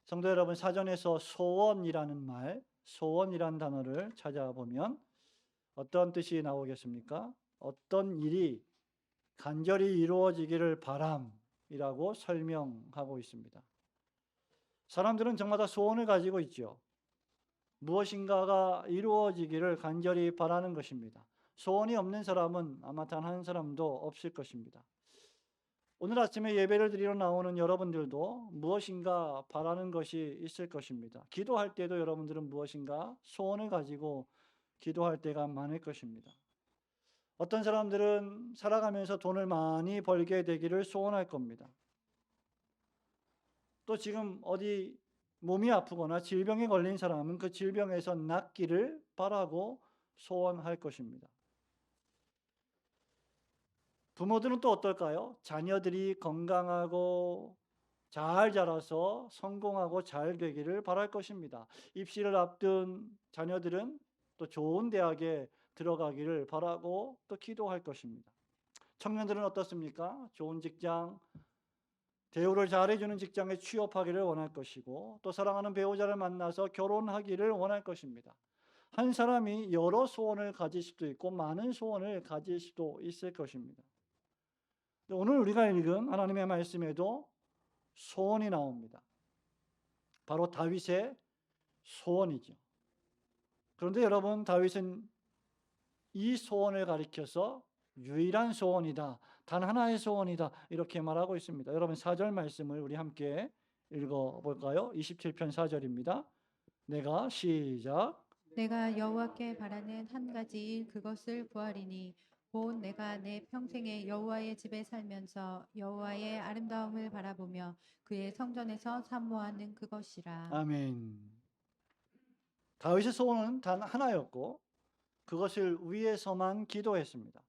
성도 여러분, 사전에서 소원이라는 말, 소원이라는 단어를 찾아보면 어떤 뜻이 나오겠습니까? 어떤 일이 간절히 이루어지기를 바람이라고 설명하고 있습니다. 사람들은 저마다 소원을 가지고 있죠. 무엇인가가 이루어지기를 간절히 바라는 것입니다. 소원이 없는 사람은 아마 단 한 사람도 없을 것입니다. 오늘 아침에 예배를 드리러 나오는 여러분들도 무엇인가 바라는 것이 있을 것입니다. 기도할 때도 여러분들은 무엇인가 소원을 가지고 기도할 때가 많을 것입니다. 어떤 사람들은 살아가면서 돈을 많이 벌게 되기를 소원할 겁니다. 또 지금 어디 몸이 아프거나 질병에 걸린 사람은 그 질병에서 낫기를 바라고 소원할 것입니다. 부모들은 또 어떨까요? 자녀들이 건강하고 잘 자라서 성공하고 잘 되기를 바랄 것입니다. 입시를 앞둔 자녀들은 또 좋은 대학에 들어가기를 바라고 또 기도할 것입니다. 청년들은 어떻습니까? 좋은 직장, 대우를 잘해주는 직장에 취업하기를 원할 것이고 또 사랑하는 배우자를 만나서 결혼하기를 원할 것입니다. 한 사람이 여러 소원을 가질 수도 있고 많은 소원을 가질 수도 있을 것입니다. 오늘 우리가 읽은 하나님의 말씀에도 소원이 나옵니다. 바로 다윗의 소원이죠. 그런데 여러분, 다윗은 이 소원을 가리켜서 유일한 소원이다, 단 하나의 소원이다, 이렇게 말하고 있습니다. 여러분, 4절 말씀을 우리 함께 읽어볼까요? 27편 4절입니다. 내가 시작. 내가 여호와께 바라는 한 가지 일 그것을 구하리니 곧 내가 내 평생에 여호와의 집에 살면서 여호와의 아름다움을 바라보며 그의 성전에서 사모하는 그것이라. 아멘. 다윗의 소원은 단 하나였고 그것을 위해서만 기도했습니다.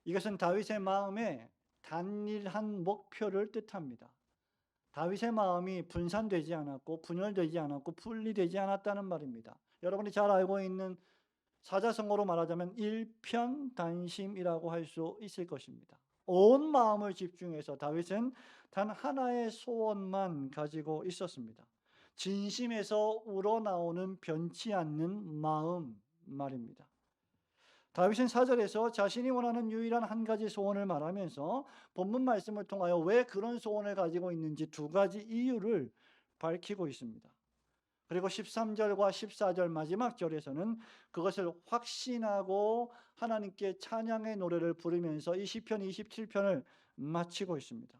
이것은 다윗의 마음에 단일한 목표를 뜻합니다. 다윗의 마음이 분산되지 않았고 분열되지 않았고 분리되지 않았다는 말입니다. 여러분이 잘 알고 있는 사자성어로 말하자면 일편단심이라고 할 수 있을 것입니다. 온 마음을 집중해서 다윗은 단 하나의 소원만 가지고 있었습니다. 진심에서 우러나오는 변치 않는 마음 말입니다. 다윗은 4절에서 자신이 원하는 유일한 한 가지 소원을 말하면서 본문 말씀을 통하여 왜 그런 소원을 가지고 있는지 두 가지 이유를 밝히고 있습니다. 그리고 13절과 14절 마지막 절에서는 그것을 확신하고 하나님께 찬양의 노래를 부르면서 이 시편 27편을 마치고 있습니다.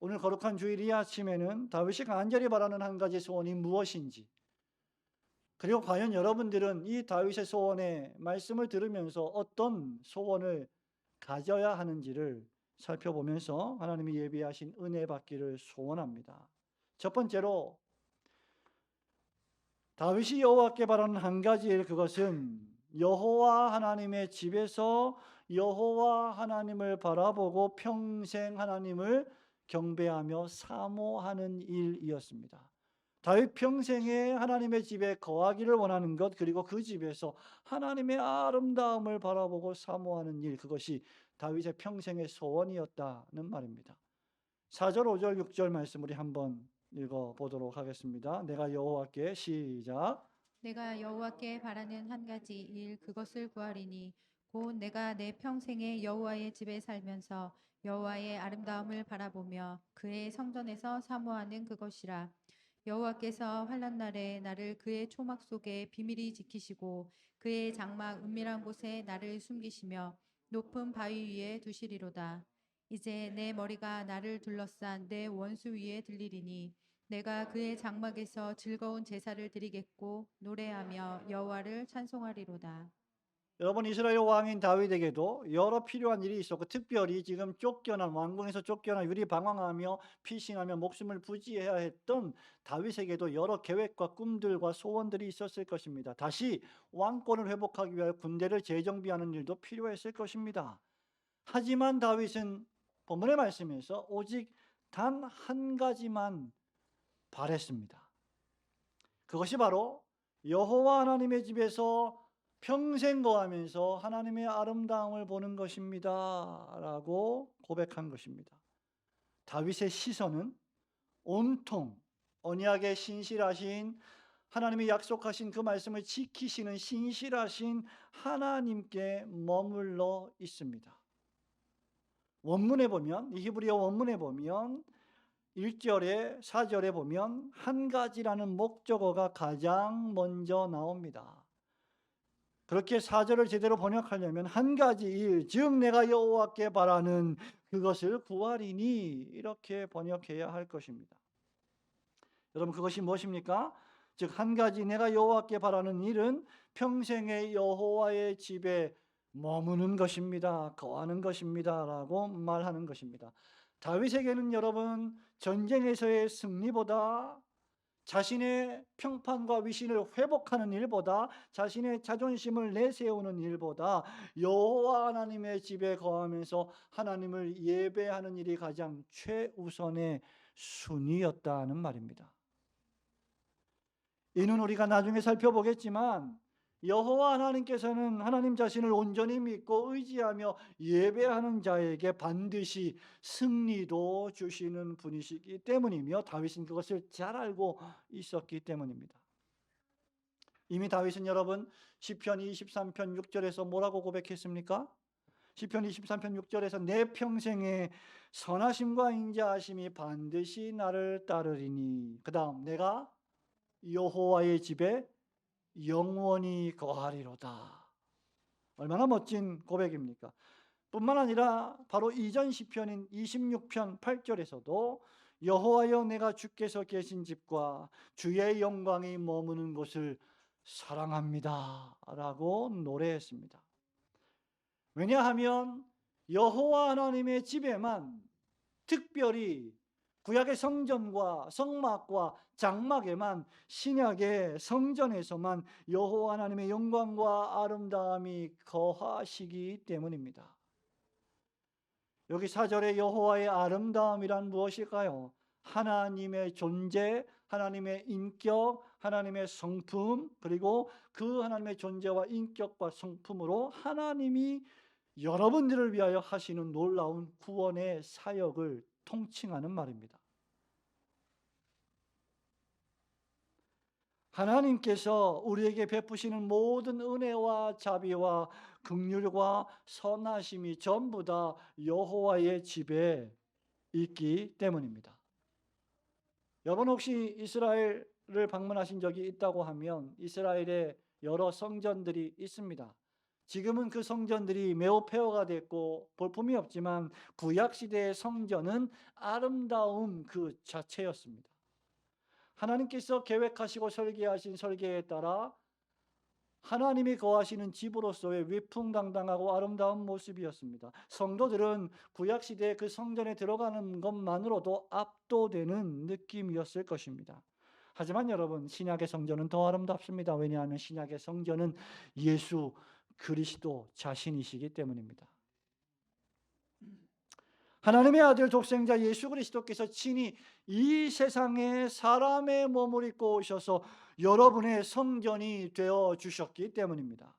오늘 거룩한 주일 이 아침에는 다윗이 간절히 바라는 한 가지 소원이 무엇인지, 그리고 과연 여러분들은 이 다윗의 소원의 말씀을 들으면서 어떤 소원을 가져야 하는지를 살펴보면서 하나님이 예비하신 은혜 받기를 소원합니다. 첫 번째로 다윗이 여호와께 바라는 한 가지 일, 그것은 여호와 하나님의 집에서 여호와 하나님을 바라보고 평생 하나님을 경배하며 사모하는 일이었습니다. 다윗 평생에 하나님의 집에 거하기를 원하는 것, 그리고 그 집에서 하나님의 아름다움을 바라보고 사모하는 일, 그것이 다윗의 평생의 소원이었다는 말입니다. 4절, 5절, 6절 말씀 우리 한번 읽어보도록 하겠습니다. 내가 여호와께 시작. 내가 여호와께 바라는 한 가지 일 그것을 구하리니 곧 내가 내 평생에 여호와의 집에 살면서 여호와의 아름다움을 바라보며 그의 성전에서 사모하는 그것이라. 여호와께서 환난 날에 나를 그의 초막 속에 비밀히 지키시고 그의 장막 은밀한 곳에 나를 숨기시며 높은 바위 위에 두시리로다. 이제 내 머리가 나를 둘러싼 내 원수 위에 들리리니 내가 그의 장막에서 즐거운 제사를 드리겠고 노래하며 여호와를 찬송하리로다. 여러분, 이스라엘 왕인 다윗에게도 여러 필요한 일이 있었고 특별히 지금 쫓겨난, 왕궁에서 쫓겨난, 유리 방황하며 피신하며 목숨을 부지해야 했던 다윗에게도 여러 계획과 꿈들과 소원들이 있었을 것입니다. 다시 왕권을 회복하기 위하여 군대를 재정비하는 일도 필요했을 것입니다. 하지만 다윗은 본문의 말씀에서 오직 단 한 가지만 바랬습니다. 그것이 바로 여호와 하나님의 집에서 평생 거하면서 하나님의 아름다움을 보는 것입니다 라고 고백한 것입니다. 다윗의 시선은 온통 언약에 신실하신, 하나님이 약속하신 그 말씀을 지키시는 신실하신 하나님께 머물러 있습니다. 원문에 보면, 이 히브리어 원문에 보면 1절에 4절에 보면 한 가지라는 목적어가 가장 먼저 나옵니다. 그렇게 4절을 제대로 번역하려면 한 가지 일, 즉 내가 여호와께 바라는 그것을 구하리니, 이렇게 번역해야 할 것입니다. 여러분, 그것이 무엇입니까? 즉 한 가지 내가 여호와께 바라는 일은 평생의 여호와의 집에 머무는 것입니다. 거하는 것입니다. 라고 말하는 것입니다. 다윗에게는 여러분, 전쟁에서의 승리보다, 자신의 평판과 위신을 회복하는 일보다, 자신의 자존심을 내세우는 일보다 여호와 하나님의 집에 거하면서 하나님을 예배하는 일이 가장 최우선의 순위였다는 말입니다. 이는 우리가 나중에 살펴보겠지만 여호와 하나님께서는 하나님 자신을 온전히 믿고 의지하며 예배하는 자에게 반드시 승리도 주시는 분이시기 때문이며, 다윗은 그것을 잘 알고 있었기 때문입니다. 이미 다윗은 여러분 시편 23편 6절에서 뭐라고 고백했습니까? 시편 23편 6절에서 내 평생에 선하심과 인자하심이 반드시 나를 따르리니, 그 다음 내가 여호와의 집에 영원히 거하리로다. 얼마나 멋진 고백입니까? 뿐만 아니라 바로 이전 시편인 26편 8절에서도 여호와여 내가 주께서 계신 집과 주의 영광이 머무는 곳을 사랑합니다 라고 노래했습니다. 왜냐하면 여호와 하나님의 집에만, 특별히 구약의 성전과 성막과 장막에만, 신약의 성전에서만 여호와 하나님의 영광과 아름다움이 거하시기 때문입니다. 여기 4절에 여호와의 아름다움이란 무엇일까요? 하나님의 존재, 하나님의 인격, 하나님의 성품, 그리고 그 하나님의 존재와 인격과 성품으로 하나님이 여러분들을 위하여 하시는 놀라운 구원의 사역을 통칭하는 말입니다. 하나님께서 우리에게 베푸시는 모든 은혜와 자비와 긍휼과 선하심이 전부 다 여호와의 집에 있기 때문입니다. 여러분 혹시 이스라엘을 방문하신 적이 있다고 하면 이스라엘에 여러 성전들이 있습니다. 지금은 그 성전들이 매우 폐허가 됐고 볼품이 없지만 구약시대의 성전은 아름다움 그 자체였습니다. 하나님께서 계획하시고 설계하신 설계에 따라 하나님이 거하시는 집으로서의 위풍당당하고 아름다운 모습이었습니다. 성도들은 구약시대의 그 성전에 들어가는 것만으로도 압도되는 느낌이었을 것입니다. 하지만 여러분, 신약의 성전은 더 아름답습니다. 왜냐하면 신약의 성전은 예수 그리스도 자신이시기 때문입니다. 하나님의 아들 독생자 예수 그리스도께서 친히 이 세상에 사람의 몸을 입고 오셔서 여러분의 성전이 되어 주셨기 때문입니다.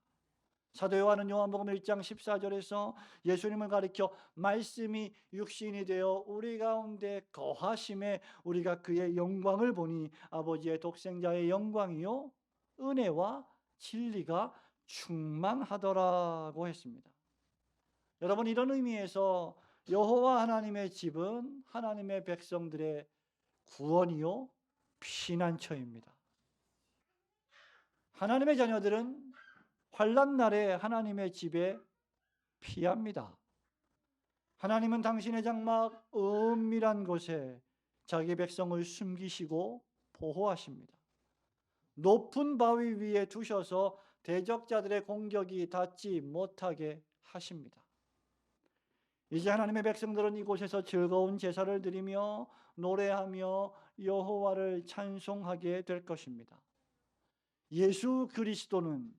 사도 요한은 요한복음 1장 14절에서 예수님을 가리켜 말씀이 육신이 되어 우리 가운데 거하심에 우리가 그의 영광을 보니 아버지의 독생자의 영광이요 은혜와 진리가 충만하더라고 했습니다. 여러분, 이런 의미에서 여호와 하나님의 집은 하나님의 백성들의 구원이요 피난처입니다. 하나님의 자녀들은 환난 날에 하나님의 집에 피합니다. 하나님은 당신의 장막 은밀한 곳에 자기 백성을 숨기시고 보호하십니다. 높은 바위 위에 두셔서 대적자들의 공격이 닿지 못하게 하십니다. 이제 하나님의 백성들은 이곳에서 즐거운 제사를 드리며 노래하며 여호와를 찬송하게 될 것입니다. 예수 그리스도는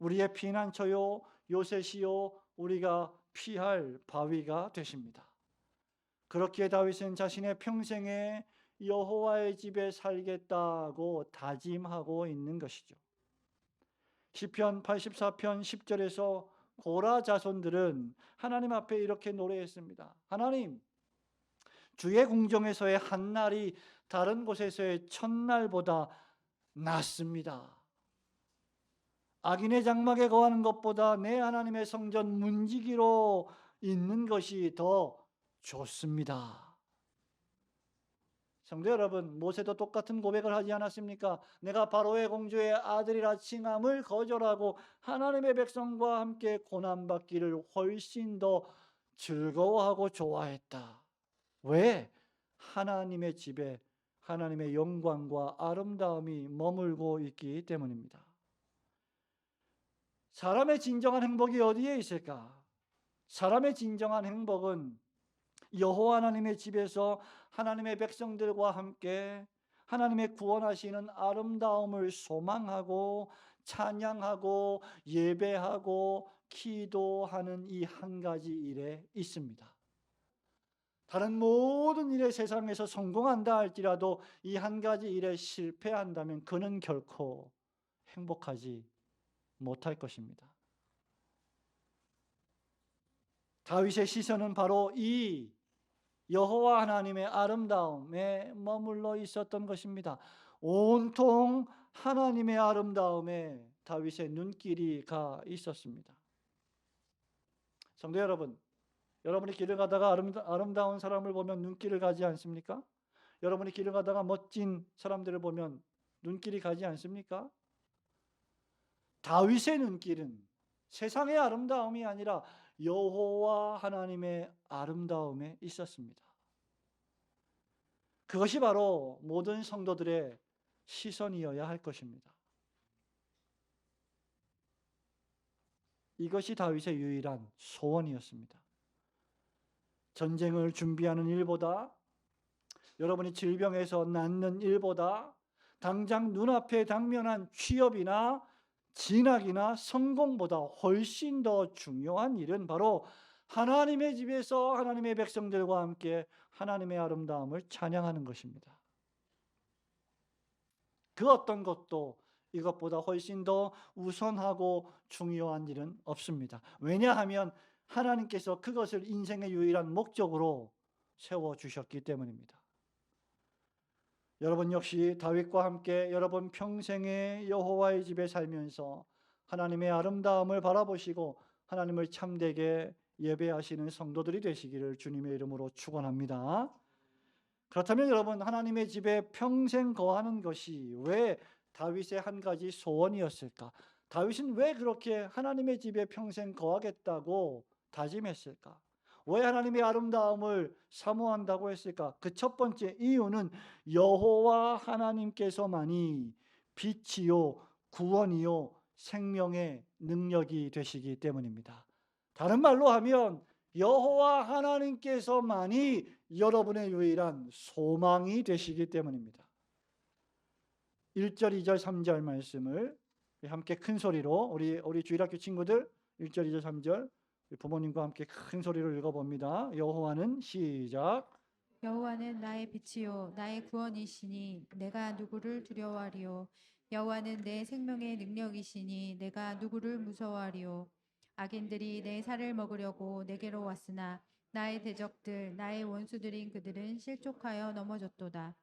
우리의 피난처요 요새시요 우리가 피할 바위가 되십니다. 그렇기에 다윗은 자신의 평생에 여호와의 집에 살겠다고 다짐하고 있는 것이죠. 시편 84편 10절에서 고라 자손들은 하나님 앞에 이렇게 노래했습니다. 하나님, 주의 궁정에서의 한 날이 다른 곳에서의 첫날보다 낫습니다. 악인의 장막에 거하는 것보다 내 하나님의 성전 문지기로 있는 것이 더 좋습니다. 성도 여러분, 모세도 똑같은 고백을 하지 않았습니까? 내가 바로의 공주의 아들이라 칭함을 거절하고 하나님의 백성과 함께 고난받기를 훨씬 더 즐거워하고 좋아했다. 왜? 하나님의 집에 하나님의 영광과 아름다움이 머물고 있기 때문입니다. 사람의 진정한 행복이 어디에 있을까? 사람의 진정한 행복은 여호와 하나님의 집에서 하나님의 백성들과 함께 하나님의 구원하시는 아름다움을 소망하고 찬양하고 예배하고 기도하는 이 한 가지 일에 있습니다. 다른 모든 일에 세상에서 성공한다 할지라도 이 한 가지 일에 실패한다면 그는 결코 행복하지 못할 것입니다. 다윗의 시선은 바로 이 여호와 하나님의 아름다움에 머물러 있었던 것입니다. 온통 하나님의 아름다움에 다윗의 눈길이 가 있었습니다. 성도 여러분, 여러분이 길을 가다가 아름다운 사람을 보면 눈길을 가지 않습니까? 여러분이 길을 가다가 멋진 사람들을 보면 눈길이 가지 않습니까? 다윗의 눈길은 세상의 아름다움이 아니라 여호와 하나님의 아름다움에 있었습니다. 그것이 바로 모든 성도들의 시선이어야 할 것입니다. 이것이 다윗의 유일한 소원이었습니다. 전쟁을 준비하는 일보다, 여러분이 질병에서 낫는 일보다, 당장 눈앞에 당면한 취업이나 진학이나 성공보다 훨씬 더 중요한 일은 바로 하나님의 집에서 하나님의 백성들과 함께 하나님의 아름다움을 찬양하는 것입니다. 그 어떤 것도 이것보다 훨씬 더 우선하고 중요한 일은 없습니다. 왜냐하면 하나님께서 그것을 인생의 유일한 목적으로 세워주셨기 때문입니다. 여러분 역시 다윗과 함께 여러분 평생의 여호와의 집에 살면서 하나님의 아름다움을 바라보시고 하나님을 참되게 예배하시는 성도들이 되시기를 주님의 이름으로 축원합니다. 그렇다면 여러분, 하나님의 집에 평생 거하는 것이 왜 다윗의 한 가지 소원이었을까? 다윗은 왜 그렇게 하나님의 집에 평생 거하겠다고 다짐했을까? 왜 하나님의 아름다움을 사모한다고 했을까? 그 첫 번째 이유는 여호와 하나님께서만이 빛이요 구원이요 생명의 능력이 되시기 때문입니다. 다른 말로 하면 여호와 하나님께서만이 여러분의 유일한 소망이 되시기 때문입니다. 1절, 2절, 3절 말씀을 함께 큰 소리로 우리 주일학교 친구들 1절, 2절, 3절 부모님과 함께 큰 소리로 읽어봅니다. 여호와는 시작. 여호와는 나의 빛이요 나의 구원이시니 내가 누구를 두려워하리요. 여호와는 내 생명의 능력이시니 내가 누구를 무서워하리요. 악인들이 내 살을 먹으려고 내게로 왔으나 나의 대적들 나의 원수들인 그들은 실족하여 넘어졌도다.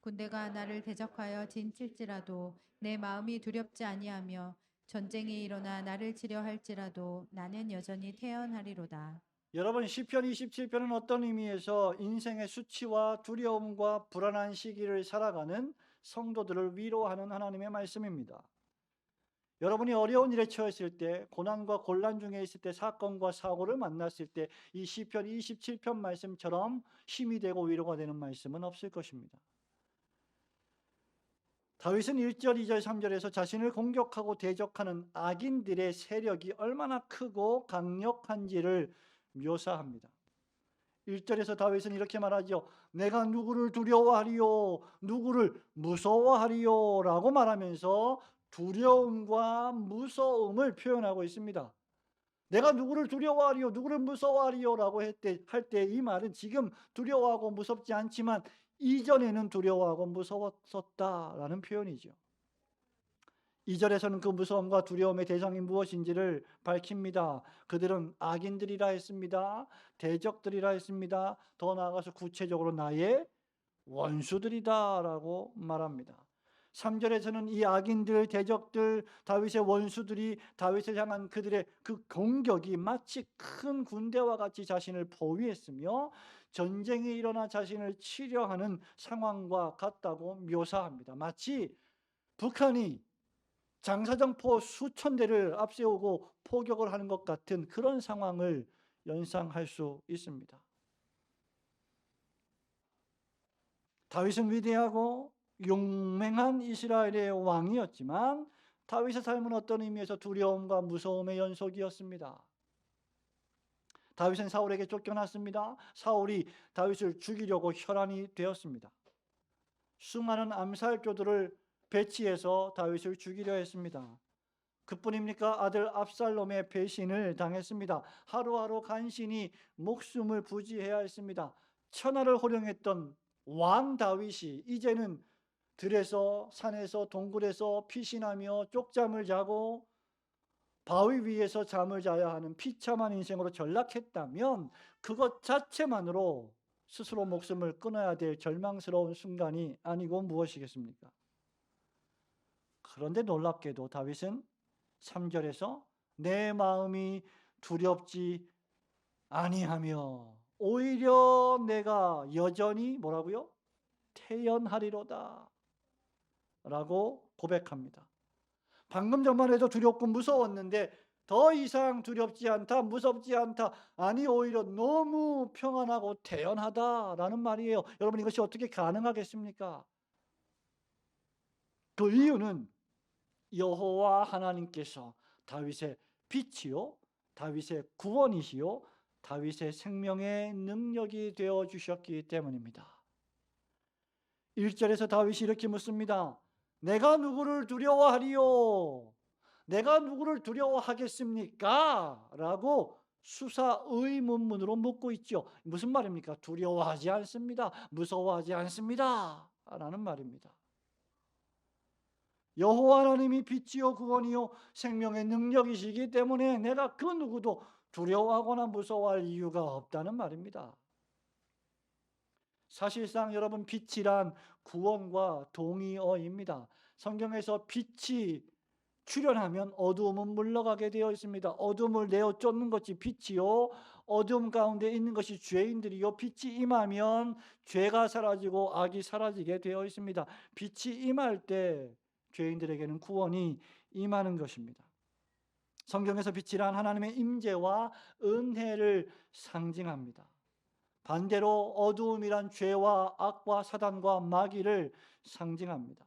군대가 나를 대적하여 진칠지라도 내 마음이 두렵지 아니하며 전쟁이 일어나 나를 치려 할지라도 나는 여전히 태연하리로다. 여러분, 시편 27편은 어떤 의미에서 인생의 수치와 두려움과 불안한 시기를 살아가는 성도들을 위로하는 하나님의 말씀입니다. 여러분이 어려운 일에 처했을 때, 고난과 곤란 중에 있을 때, 사건과 사고를 만났을 때 이 시편 27편 말씀처럼 힘이 되고 위로가 되는 말씀은 없을 것입니다. 다윗은 1절, 2절, 3절에서 자신을 공격하고 대적하는 악인들의 세력이 얼마나 크고 강력한지를 묘사합니다. 1절에서 다윗은 이렇게 말하죠. 내가 누구를 두려워하리요, 누구를 무서워하리요 라고 말하면서 두려움과 무서움을 표현하고 있습니다. 내가 누구를 두려워하리요, 누구를 무서워하리요 라고 할 때 이 말은 지금 두려워하고 무섭지 않지만 이전에는 두려워하고 무서웠었다라는 표현이죠. 2절에서는 그 무서움과 두려움의 대상이 무엇인지를 밝힙니다. 그들은 악인들이라 했습니다. 대적들이라 했습니다. 더 나아가서 구체적으로 나의 원수들이다라고 말합니다. 3절에서는 이 악인들, 대적들, 다윗의 원수들이 다윗을 향한 그들의 그 공격이 마치 큰 군대와 같이 자신을 포위했으며 전쟁이 일어나 자신을 치려하는 상황과 같다고 묘사합니다. 마치 북한이 장사정포 수천 대를 앞세우고 포격을 하는 것 같은 그런 상황을 연상할 수 있습니다. 다윗은 위대하고 용맹한 이스라엘의 왕이었지만 다윗의 삶은 어떤 의미에서 두려움과 무서움의 연속이었습니다. 다윗은 사울에게 쫓겨났습니다. 사울이 다윗을 죽이려고 혈안이 되었습니다. 수많은 암살교들을 배치해서 다윗을 죽이려 했습니다. 그뿐입니까? 아들 압살롬의 배신을 당했습니다. 하루하루 간신히 목숨을 부지해야 했습니다. 천하를 호령했던 왕 다윗이 이제는 들에서 산에서 동굴에서 피신하며 쪽잠을 자고 바위 위에서 잠을 자야 하는 비참한 인생으로 전락했다면 그것 자체만으로 스스로 목숨을 끊어야 될 절망스러운 순간이 아니고 무엇이겠습니까? 그런데 놀랍게도 다윗은 3절에서 내 마음이 두렵지 아니하며 오히려 내가 여전히 뭐라고요? 태연하리로다 라고 고백합니다. 방금 전만 해도 두렵고 무서웠는데 더 이상 두렵지 않다, 무섭지 않다, 아니 오히려 너무 평안하고 태연하다라는 말이에요. 여러분, 이것이 어떻게 가능하겠습니까? 그 이유는 여호와 하나님께서 다윗의 빛이요, 다윗의 구원이시요, 다윗의 생명의 능력이 되어 주셨기 때문입니다. 1절에서 다윗이 이렇게 묻습니다. 내가 누구를 두려워하리요? 내가 누구를 두려워하겠습니까? 라고 수사 의문문으로 묻고 있죠. 무슨 말입니까? 두려워하지 않습니다. 무서워하지 않습니다. 라는 말입니다. 여호와 하나님이 빛이요 구원이요 생명의 능력이시기 때문에 내가 그 누구도 두려워하거나 무서워할 이유가 없다는 말입니다. 사실상 여러분, 빛이란 구원과 동의어입니다. 성경에서 빛이 출현하면 어두움은 물러가게 되어 있습니다. 어둠을 내어 쫓는 것이 빛이요, 어둠 가운데 있는 것이 죄인들이요, 빛이 임하면 죄가 사라지고 악이 사라지게 되어 있습니다. 빛이 임할 때 죄인들에게는 구원이 임하는 것입니다. 성경에서 빛이란 하나님의 임재와 은혜를 상징합니다. 반대로 어두움이란 죄와 악과 사단과 마귀를 상징합니다.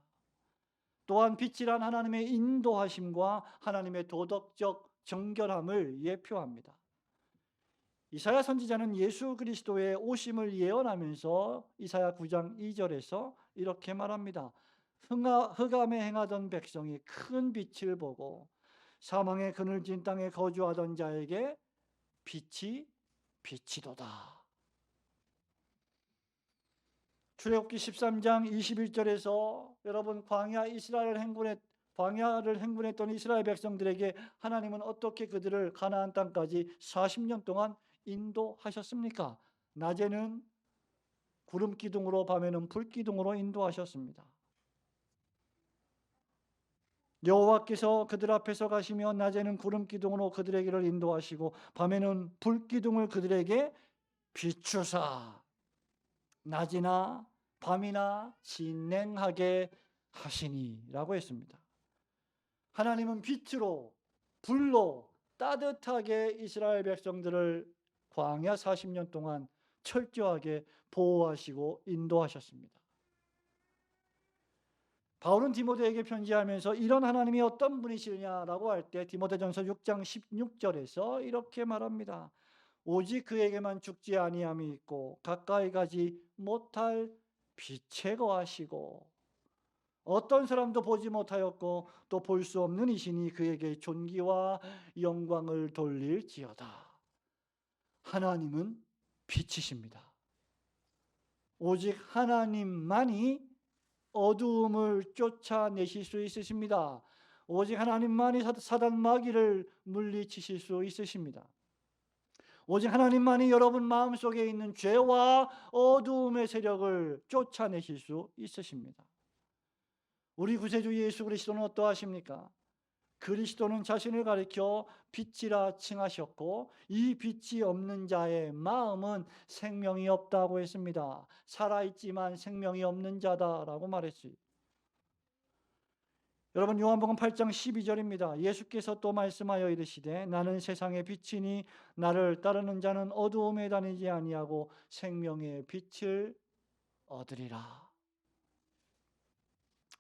또한 빛이란 하나님의 인도하심과 하나님의 도덕적 정결함을 예표합니다. 이사야 선지자는 예수 그리스도의 오심을 예언하면서 이사야 9장 2절에서 이렇게 말합니다. 흑암에 행하던 백성이 큰 빛을 보고 사망의 그늘진 땅에 거주하던 자에게 빛이 비치도다. 출애굽기 13장 21절에서 여러분, 광야를 행군했던 이스라엘 백성들에게 하나님은 어떻게 그들을 가나안 땅까지 40년 동안 인도하셨습니까? 낮에는 구름 기둥으로, 밤에는 불 기둥으로 인도하셨습니다. 여호와께서 그들 앞에서 가시며 낮에는 구름 기둥으로 그들의 길을 인도하시고 밤에는 불 기둥을 그들에게 비추사 낮이나 밤이나 진행하게 하시니라고 했습니다. 하나님은 빛으로, 불로 따뜻하게 이스라엘 백성들을 광야 40년 동안 철저하게 보호하시고 인도하셨습니다. 바울은 디모데에게 편지하면서 이런 하나님이 어떤 분이시냐라고 할 때 디모데전서 6장 16절에서 이렇게 말합니다. 오직 그에게만 죽지 아니함이 있고 가까이 가지 못할 빛에 거하시고 어떤 사람도 보지 못하였고 또 볼 수 없는 이시니 그에게 존귀와 영광을 돌릴지어다. 하나님은 빛이십니다. 오직 하나님만이 어두움을 쫓아내실 수 있으십니다. 오직 하나님만이 사단 마귀를 물리치실 수 있으십니다. 오직 하나님만이 여러분 마음속에 있는 죄와 어두움의 세력을 쫓아내실 수 있으십니다. 우리 구세주 예수 그리스도는 어떠하십니까? 그리스도는 자신을 가리켜 빛이라 칭하셨고 이 빛이 없는 자의 마음은 생명이 없다고 했습니다. 살아있지만 생명이 없는 자다라고 말했어요. 여러분 요한복음 8장 12절입니다. 예수께서 또 말씀하여 이르시되 나는 세상의 빛이니 나를 따르는 자는 어두움에 다니지 아니하고 생명의 빛을 얻으리라.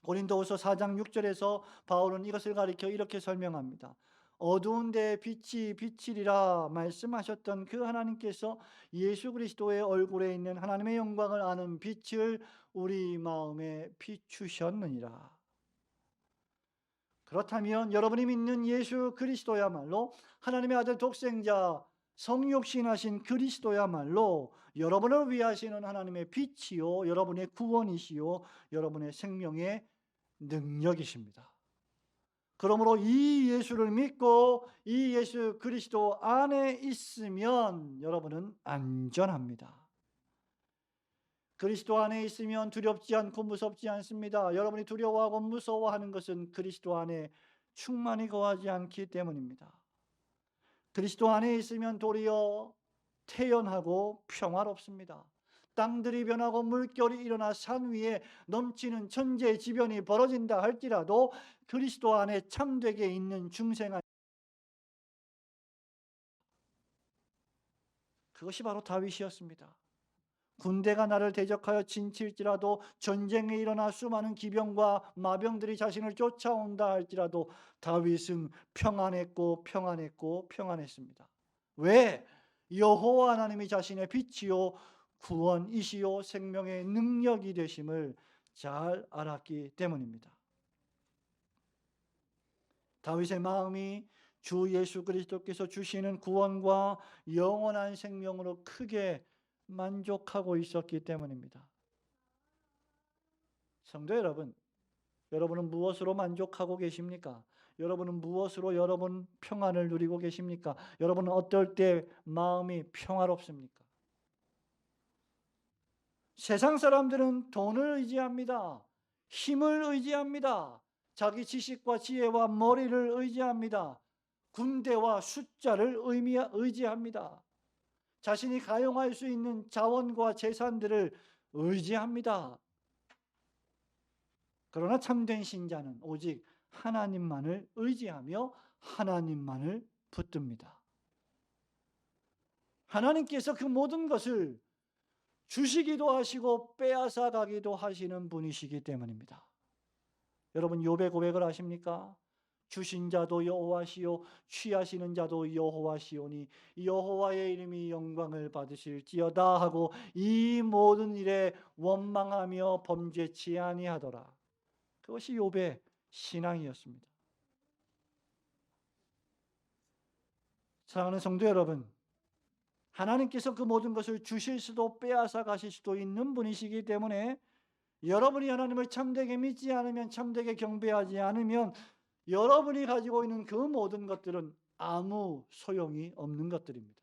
고린도후서 4장 6절에서 바울은 이것을 가리켜 이렇게 설명합니다. 어두운 데에 빛이 비치리라 말씀하셨던 그 하나님께서 예수 그리스도의 얼굴에 있는 하나님의 영광을 아는 빛을 우리 마음에 비추셨느니라. 그렇다면 여러분이 믿는 예수 그리스도야말로 하나님의 아들 독생자 성육신하신 그리스도야말로 여러분을 위하시는 하나님의 빛이요 여러분의 구원이시요 여러분의 생명의 능력이십니다. 그러므로 이 예수를 믿고 이 예수 그리스도 안에 있으면 여러분은 안전합니다. 그리스도 안에 있으면 두렵지 않고 무섭지 않습니다. 여러분이 두려워하고 무서워하는 것은 그리스도 안에 충만히 거하지 않기 때문입니다. 그리스도 안에 있으면 도리어 태연하고 평화롭습니다. 땅들이 변하고 물결이 일어나 산 위에 넘치는 천재지변이 벌어진다 할지라도 그리스도 안에 참되게 있는 중생한 그것이 바로 다윗이었습니다. 군대가 나를 대적하여 진칠지라도 전쟁에 일어나 수많은 기병과 마병들이 자신을 쫓아온다 할지라도 다윗은 평안했고 평안했고 평안했습니다. 왜? 여호와 하나님이 자신의 빛이요 구원이시요 생명의 능력이 되심을 잘 알았기 때문입니다. 다윗의 마음이 주 예수 그리스도께서 주시는 구원과 영원한 생명으로 크게 만족하고 있었기 때문입니다. 성도 여러분, 여러분은 무엇으로 만족하고 계십니까? 여러분은 무엇으로 여러분 평안을 누리고 계십니까? 여러분은 어떨 때 마음이 평화롭습니까? 세상 사람들은 돈을 의지합니다. 힘을 의지합니다. 자기 지식과 지혜와 머리를 의지합니다. 군대와 숫자를 의지합니다. 자신이 가용할 수 있는 자원과 재산들을 의지합니다. 그러나 참된 신자는 오직 하나님만을 의지하며 하나님만을 붙듭니다. 하나님께서 그 모든 것을 주시기도 하시고 빼앗아 가기도 하시는 분이시기 때문입니다. 여러분 욥의 고백을 아십니까? 주신 자도 여호와시요 취하시는 자도 여호와시오니 여호와의 이름이 영광을 받으실지어다 하고 이 모든 일에 원망하며 범죄치 아니하더라. 그것이 욥의 신앙이었습니다. 사랑하는 성도 여러분, 하나님께서 그 모든 것을 주실 수도 빼앗아 가실 수도 있는 분이시기 때문에 여러분이 하나님을 참되게 믿지 않으면, 참되게 경배하지 않으면 여러분이 가지고 있는 그 모든 것들은 아무 소용이 없는 것들입니다.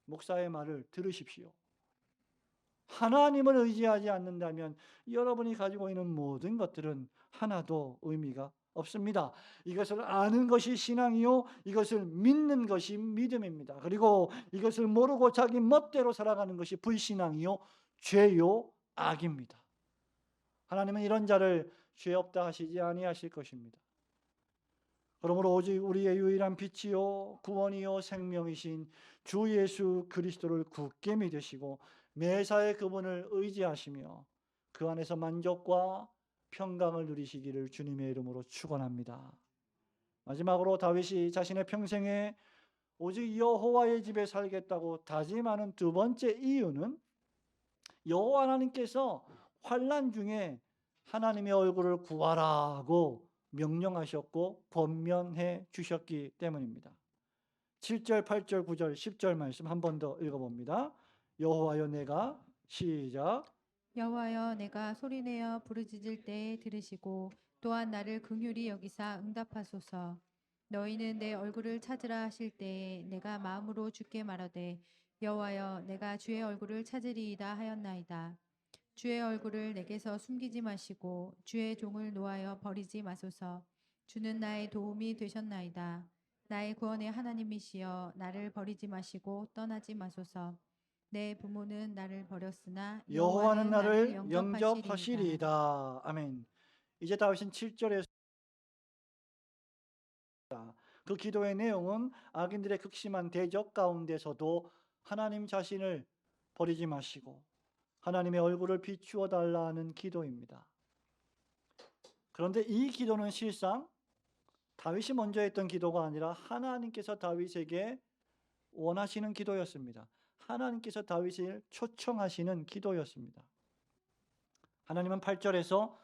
목사의 말을 들으십시오. 하나님을 의지하지 않는다면 여러분이 가지고 있는 모든 것들은 하나도 의미가 없습니다. 이것을 아는 것이 신앙이요 이것을 믿는 것이 믿음입니다. 그리고 이것을 모르고 자기 멋대로 살아가는 것이 불신앙이요 죄요 악입니다. 하나님은 이런 자를 죄 없다 하시지 아니하실 것입니다. 그러므로 오직 우리의 유일한 빛이요 구원이요 생명이신 주 예수 그리스도를 굳게 믿으시고 매사에 그분을 의지하시며 그 안에서 만족과 평강을 누리시기를 주님의 이름으로 축원합니다. 마지막으로 다윗이 자신의 평생에 오직 여호와의 집에 살겠다고 다짐하는 두 번째 이유는 여호와 하나님께서 환난 중에 하나님의 얼굴을 구하라고 명령하셨고 권면해 주셨기 때문입니다. 7절, 8절, 9절, 10절 말씀 한 번 더 읽어봅니다. 여호와여 내가 시작 여호와여 내가 소리내어 부르짖을 때에 들으시고 또한 나를 긍휼히 여기사 응답하소서. 너희는 내 얼굴을 찾으라 하실 때에 내가 마음으로 주께 말하되 여호와여 내가 주의 얼굴을 찾으리이다 하였나이다. 주의 얼굴을 내게서 숨기지 마시고 주의 종을 노하여 버리지 마소서. 주는 나의 도움이 되셨나이다. 나의 구원의 하나님이시여 나를 버리지 마시고 떠나지 마소서. 내 부모는 나를 버렸으나 여호와는 여호와는 나를 나를 영접하시리이다. 영접하시리이다. 아멘. 이제 다윗은 7절에서 그 기도의 내용은 악인들의 극심한 대적 가운데서도 하나님 자신을 버리지 마시고 하나님의 얼굴을 비추어 달라는 기도입니다. 그런데 이 기도는 실상 다윗이 먼저 했던 기도가 아니라 하나님께서 다윗에게 원하시는 기도였습니다. 하나님께서 다윗을 초청하시는 기도였습니다. 하나님은 8절에서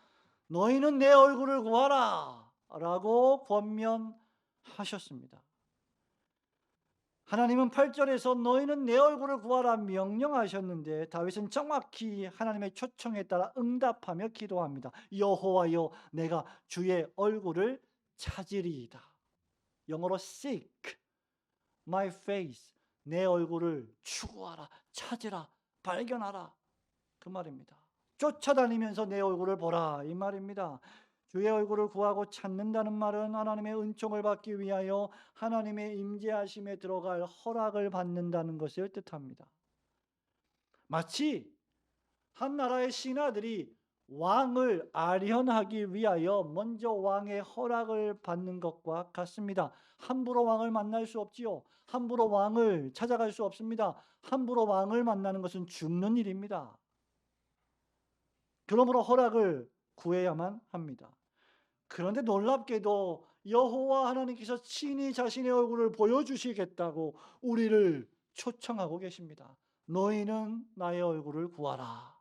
너희는 내 얼굴을 구하라 라고 권면하셨습니다. 하나님은 8절에서 너희는 내 얼굴을 구하라 명령하셨는데 다윗은 정확히 하나님의 초청에 따라 응답하며 기도합니다. 여호와여 내가 주의 얼굴을 찾으리이다. 영어로 seek my face, 내 얼굴을 추구하라, 찾으라, 발견하라 그 말입니다. 쫓아다니면서 내 얼굴을 보라 이 말입니다. 주의 얼굴을 구하고 찾는다는 말은 하나님의 은총을 받기 위하여 하나님의 임재하심에 들어갈 허락을 받는다는 것을 뜻합니다. 마치 한 나라의 신하들이 왕을 아련하기 위하여 먼저 왕의 허락을 받는 것과 같습니다. 함부로 왕을 만날 수 없지요. 함부로 왕을 찾아갈 수 없습니다. 함부로 왕을 만나는 것은 죽는 일입니다. 그러므로 허락을 구해야만 합니다. 그런데 놀랍게도 여호와 하나님께서 친히 자신의 얼굴을 보여주시겠다고 우리를 초청하고 계십니다. 너희는 나의 얼굴을 구하라.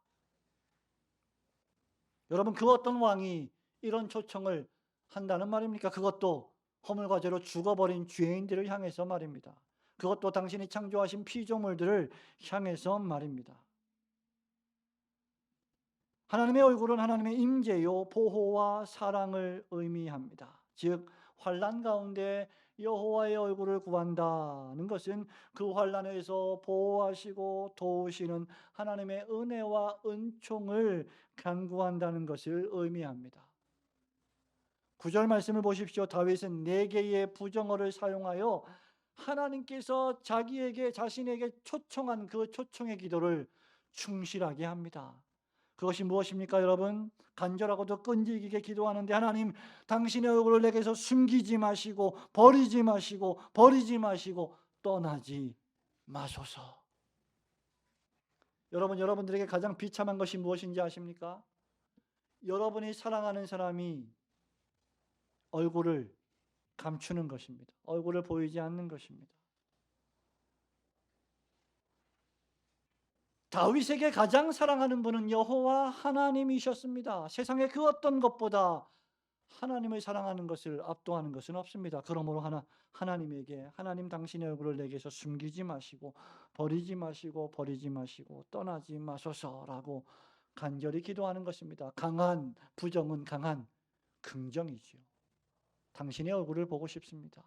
여러분 그 어떤 왕이 이런 초청을 한다는 말입니까? 그것도 허물과 죄로 죽어버린 죄인들을 향해서 말입니다. 그것도 당신이 창조하신 피조물들을 향해서 말입니다. 하나님의 얼굴은 하나님의 임재요 보호와 사랑을 의미합니다. 즉 환난 가운데 여호와의 얼굴을 구한다는 것은 그 환난에서 보호하시고 도우시는 하나님의 은혜와 은총을 간구한다는 것을 의미합니다. 9절 말씀을 보십시오. 다윗은 4개의 부정어를 사용하여 하나님께서 자신에게 초청한 그 초청의 기도를 충실하게 합니다. 그것이 무엇입니까 여러분? 간절하고도 끈질기게 기도하는데 하나님 당신의 얼굴을 내게서 숨기지 마시고 버리지 마시고 떠나지 마소서. 여러분들에게 가장 비참한 것이 무엇인지 아십니까? 여러분이 사랑하는 사람이 얼굴을 감추는 것입니다. 얼굴을 보이지 않는 것입니다. 다윗에게 가장 사랑하는 분은 여호와 하나님이셨습니다. 세상의 그 어떤 것보다 하나님을 사랑하는 것을 압도하는 것은 없습니다. 그러므로 하나님에게 하나님 당신의 얼굴을 내게서 숨기지 마시고 버리지 마시고 떠나지 마소서라고 간절히 기도하는 것입니다. 강한 부정은 강한 긍정이지요. 당신의 얼굴을 보고 싶습니다.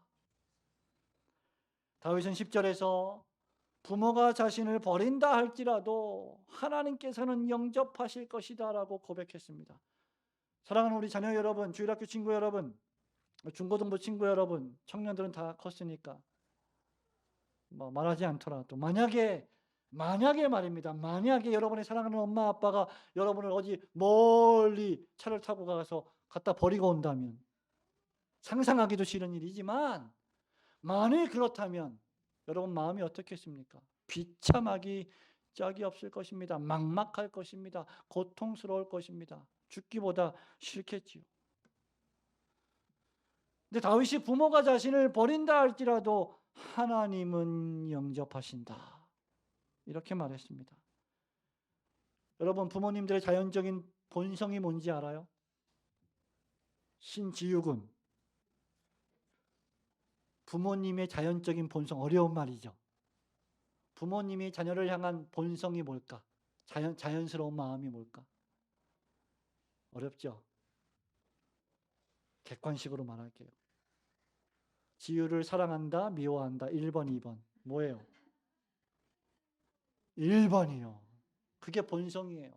다윗은 10절에서 부모가 자신을 버린다 할지라도 하나님께서는 영접하실 것이다 라고 고백했습니다. 사랑하는 우리 자녀 여러분, 주일학교 친구 여러분, 중고등부 친구 여러분, 청년들은 다 컸으니까 뭐 말하지 않더라도 만약에 말입니다. 만약에 여러분의 사랑하는 엄마 아빠가 여러분을 어디 멀리 차를 타고 가서 갖다 버리고 온다면 상상하기도 싫은 일이지만 만일 그렇다면 여러분 마음이 어떻겠습니까? 비참하기 짝이 없을 것입니다. 막막할 것입니다. 고통스러울 것입니다. 죽기보다 싫겠지요. 근데 다윗이 부모가 자신을 버린다 할지라도 하나님은 영접하신다. 이렇게 말했습니다. 여러분 부모님들의 자연적인 본성이 뭔지 알아요? 신지유군. 부모님의 자연적인 본성, 어려운 말이죠. 부모님이 자녀를 향한 본성이 뭘까? 자연스러운 마음이 뭘까? 어렵죠. 객관식으로 말할게요. 지유를 사랑한다, 미워한다. 1번, 2번. 뭐예요? 1번이요. 그게 본성이에요.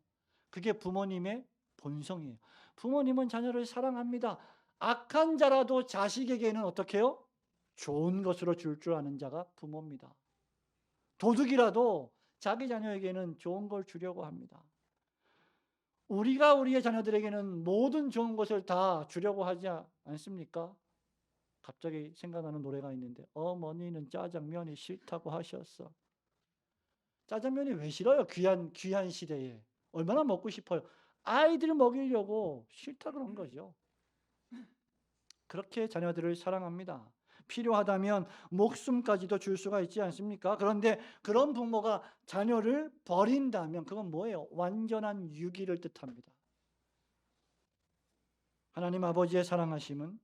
그게 부모님의 본성이에요. 부모님은 자녀를 사랑합니다. 악한 자라도 자식에게는 어떻게 해요? 좋은 것으로 줄 줄 아는 자가 부모입니다. 도둑이라도 자기 자녀에게는 좋은 걸 주려고 합니다. 우리가 우리의 자녀들에게는 모든 좋은 것을 다 주려고 하지 않습니까? 갑자기 생각나는 노래가 있는데, 어머니는 짜장면이 싫다고 하셨어. 짜장면이 왜 싫어요? 귀한 시대에. 얼마나 먹고 싶어요. 아이들 먹이려고 싫다 그런 거죠. 그렇게 자녀들을 사랑합니다. 필요하다면 목숨까지도 줄 수가 있지 않습니까? 그런데 그런 부모가 자녀를 버린다면 그건 뭐예요? 완전한 유기를 뜻합니다. 하나님 아버지의 사랑하심은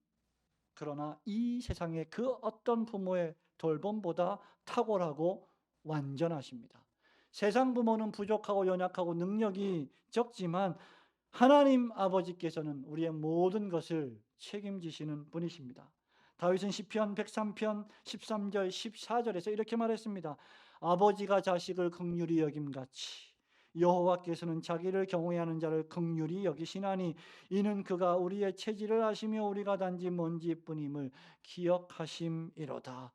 그러나 이 세상의 그 어떤 부모의 돌봄보다 탁월하고 완전하십니다. 세상 부모는 부족하고 연약하고 능력이 적지만 하나님 아버지께서는 우리의 모든 것을 책임지시는 분이십니다. 다윗은 시편 103편 13절 14절에서 이렇게 말했습니다. 아버지가 자식을 긍휼히 여김같이 여호와께서는 자기를 경외하는 자를 긍휼히 여기시나니 이는 그가 우리의 체질을 아시며 우리가 단지 먼지뿐임을 기억하심이로다.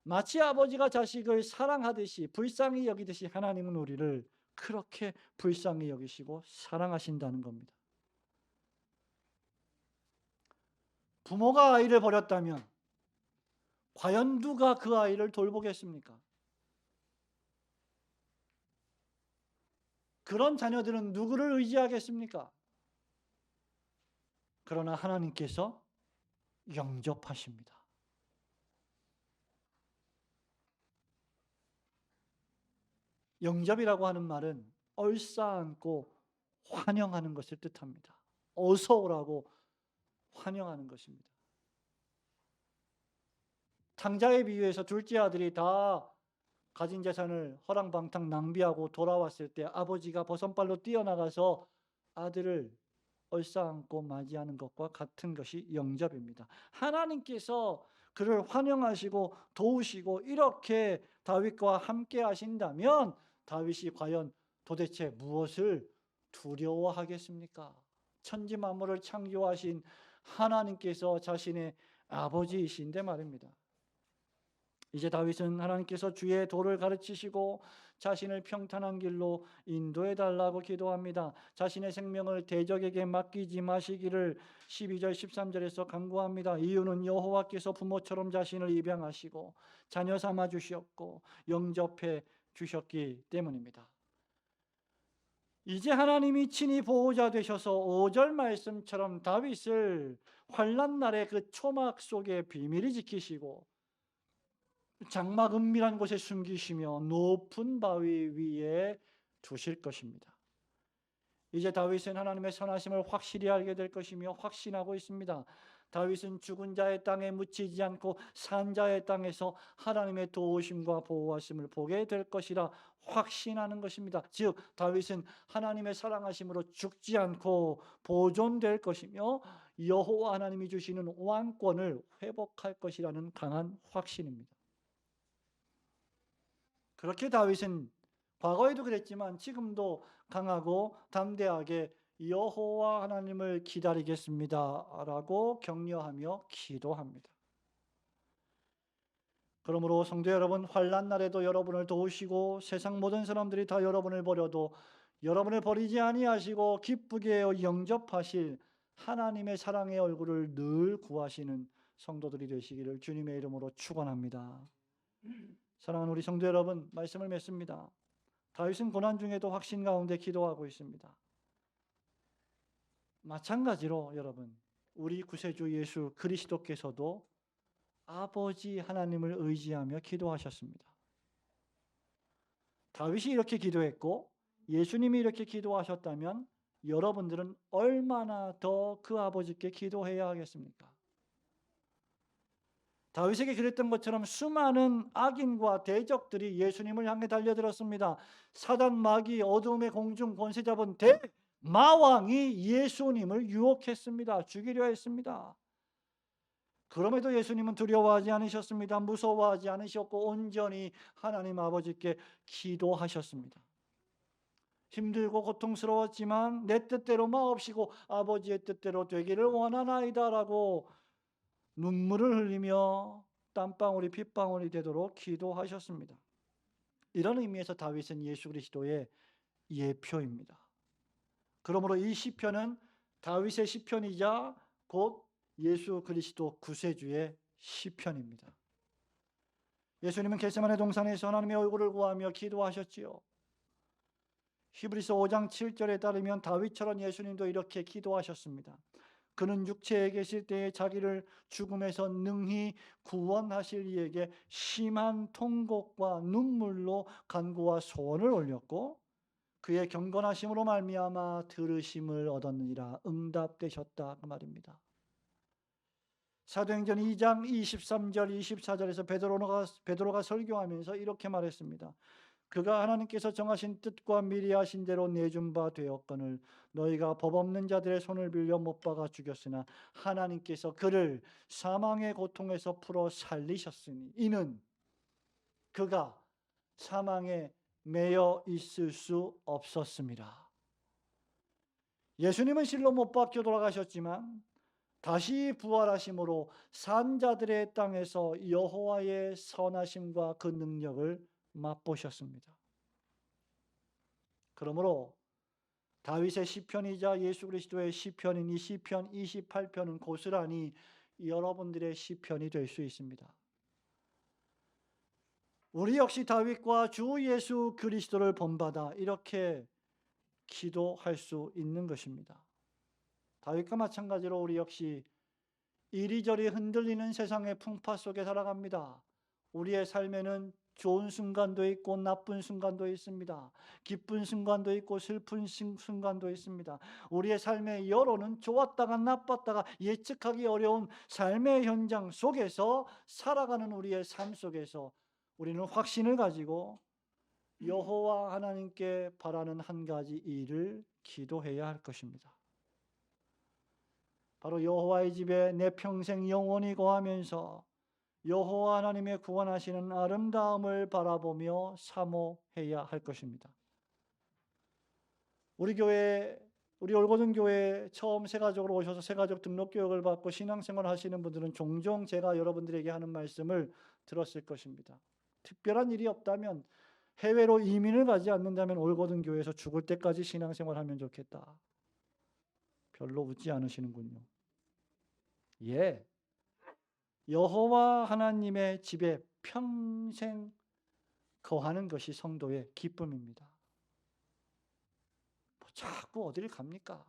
마치 아버지가 자식을 사랑하듯이 불쌍히 여기듯이 하나님은 우리를 그렇게 불쌍히 여기시고 사랑하신다는 겁니다. 부모가 아이를 버렸다면 과연 누가 그 아이를 돌보겠습니까? 그런 자녀들은 누구를 의지하겠습니까? 그러나 하나님께서 영접하십니다. 영접이라고 하는 말은 얼싸안고 환영하는 것을 뜻합니다. 어서 오라고 환영하는 것입니다. 탕자에 비유해서 둘째 아들이 다 가진 재산을 허랑방탕 낭비하고 돌아왔을 때 아버지가 버선발로 뛰어나가서 아들을 얼싸안고 맞이하는 것과 같은 것이 영접입니다. 하나님께서 그를 환영하시고 도우시고 이렇게 다윗과 함께 하신다면 다윗이 과연 도대체 무엇을 두려워하겠습니까? 천지 만물을 창조하신 하나님께서 자신의 아버지이신데 말입니다. 이제 다윗은 하나님께서 주의 도를 가르치시고 자신을 평탄한 길로 인도해 달라고 기도합니다. 자신의 생명을 대적에게 맡기지 마시기를 12절 13절에서 간구합니다. 이유는 여호와께서 부모처럼 자신을 입양하시고 자녀 삼아 주셨고 영접해 주셨기 때문입니다. 이제 하나님이 친히 보호자 되셔서 5절 말씀처럼 다윗을 환난 날의 그 초막 속에 비밀히 지키시고 장막 은밀한 곳에 숨기시며 높은 바위 위에 두실 것입니다. 이제 다윗은 하나님의 선하심을 확실히 알게 될 것이며 확신하고 있습니다. 다윗은 죽은 자의 땅에 묻히지 않고 산 자의 땅에서 하나님의 도우심과 보호하심을 보게 될 것이라 확신하는 것입니다. 즉 다윗은 하나님의 사랑하심으로 죽지 않고 보존될 것이며 여호와 하나님이 주시는 왕권을 회복할 것이라는 강한 확신입니다. 그렇게 다윗은 과거에도 그랬지만 지금도 강하고 담대하게 여호와 하나님을 기다리겠습니다라고 격려하며 기도합니다. 그러므로 성도 여러분, 환난 날에도 여러분을 도우시고 세상 모든 사람들이 다 여러분을 버려도 여러분을 버리지 아니하시고 기쁘게 영접하실 하나님의 사랑의 얼굴을 늘 구하시는 성도들이 되시기를 주님의 이름으로 축원합니다. 사랑하는 우리 성도 여러분, 말씀을 맺습니다. 다윗은 고난 중에도 확신 가운데 기도하고 있습니다. 마찬가지로 여러분, 우리 구세주 예수 그리스도께서도 아버지 하나님을 의지하며 기도하셨습니다. 다윗이 이렇게 기도했고 예수님이 이렇게 기도하셨다면 여러분들은 얼마나 더 그 아버지께 기도해야 하겠습니까? 다윗에게 그랬던 것처럼 수많은 악인과 대적들이 예수님을 향해 달려들었습니다. 사단, 마귀, 어둠의 공중 권세 잡은 대마왕이 예수님을 유혹했습니다. 죽이려 했습니다. 그럼에도 예수님은 두려워하지 않으셨습니다. 무서워하지 않으셨고 온전히 하나님 아버지께 기도하셨습니다. 힘들고 고통스러웠지만 내 뜻대로 마옵시고 아버지의 뜻대로 되기를 원하나이다라고 눈물을 흘리며 땀방울이 핏방울이 되도록 기도하셨습니다. 이런 의미에서 다윗은 예수 그리스도의 예표입니다. 그러므로 이 시편은 다윗의 시편이자 곧 예수 그리스도 구세주의 시편입니다. 예수님은 겟세마네 동산에서 하나님의 얼굴을 구하며 기도하셨지요. 히브리서 5장 7절에 따르면 다윗처럼 예수님도 이렇게 기도하셨습니다. 그는 육체에 계실 때에 자기를 죽음에서 능히 구원하실 이에게 심한 통곡과 눈물로 간구와 소원을 올렸고 그의 경건하심으로 말미암아 들으심을 얻었느니라. 응답되셨다 그 말입니다. 사도행전 2장 23절 24절에서 베드로가 설교하면서 이렇게 말했습니다. 그가 하나님께서 정하신 뜻과 미리 하신 대로 내준 바 되었거늘 너희가 법 없는 자들의 손을 빌려 못 박아 죽였으나 하나님께서 그를 사망의 고통에서 풀어 살리셨으니 이는 그가 사망에 매여 있을 수 없었습니다. 예수님은 실로 못 박혀 돌아가셨지만 다시 부활하심으로 산자들의 땅에서 여호와의 선하심과 그 능력을 맛보셨습니다. 그러므로 다윗의 시편이자 예수 그리스도의 시편인 이 시편 28편은 고스란히 여러분들의 시편이 될 수 있습니다. 우리 역시 다윗과 주 예수 그리스도를 본받아 이렇게 기도할 수 있는 것입니다. 다윗과 마찬가지로 우리 역시 이리저리 흔들리는 세상의 풍파 속에 살아갑니다. 우리의 삶에는 좋은 순간도 있고 나쁜 순간도 있습니다. 기쁜 순간도 있고 슬픈 순간도 있습니다. 우리의 삶의 여론은 좋았다가 나빴다가 예측하기 어려운 삶의 현장 속에서 살아가는 우리의 삶 속에서 우리는 확신을 가지고 여호와 하나님께 바라는 한 가지 일을 기도해야 할 것입니다. 바로 여호와의 집에 내 평생 영원히 거하면서 여호와 하나님의 구원하시는 아름다움을 바라보며 사모해야 할 것입니다. 우리 올고든 교회 처음 새가족으로 오셔서 새가족 등록 교육을 받고 신앙생활 하시는 분들은 종종 제가 여러분들에게 하는 말씀을 들었을 것입니다. 특별한 일이 없다면 해외로 이민을 가지 않는다면 올고든 교회에서 죽을 때까지 신앙생활 하면 좋겠다. 별로 웃지 않으시는군요. 예. 여호와 하나님의 집에 평생 거하는 것이 성도의 기쁨입니다. 자꾸 어디를 갑니까?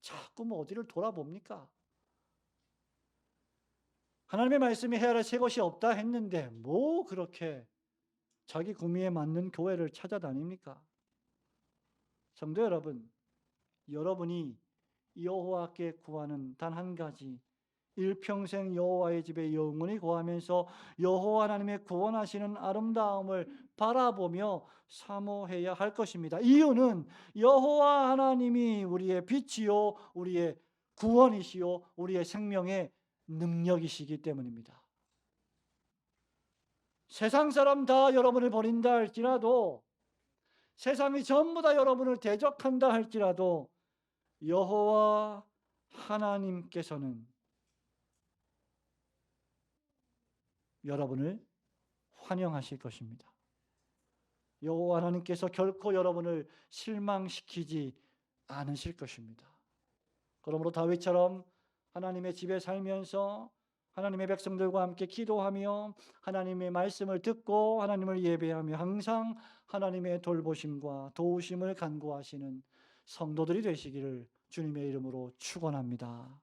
자꾸 어디를 돌아봅니까? 하나님의 말씀이 헤아릴 새 것이 없다 했는데 뭐 그렇게 자기 구미에 맞는 교회를 찾아다닙니까? 성도 여러분, 여러분이 여호와께 구하는 단 한 가지 일평생 여호와의 집에 영원히 거하면서 여호와 하나님의 구원하시는 아름다움을 바라보며 사모해야 할 것입니다. 이유는 여호와 하나님이 우리의 빛이요 우리의 구원이시요 우리의 생명의 능력이시기 때문입니다. 세상 사람 다 여러분을 버린다 할지라도 세상이 전부 다 여러분을 대적한다 할지라도 여호와 하나님께서는 여러분을 환영하실 것입니다. 여호와 하나님께서 결코 여러분을 실망시키지 않으실 것입니다. 그러므로 다윗처럼 하나님의 집에 살면서 하나님의 백성들과 함께 기도하며 하나님의 말씀을 듣고 하나님을 예배하며 항상 하나님의 돌보심과 도우심을 간구하시는 성도들이 되시기를 주님의 이름으로 축원합니다.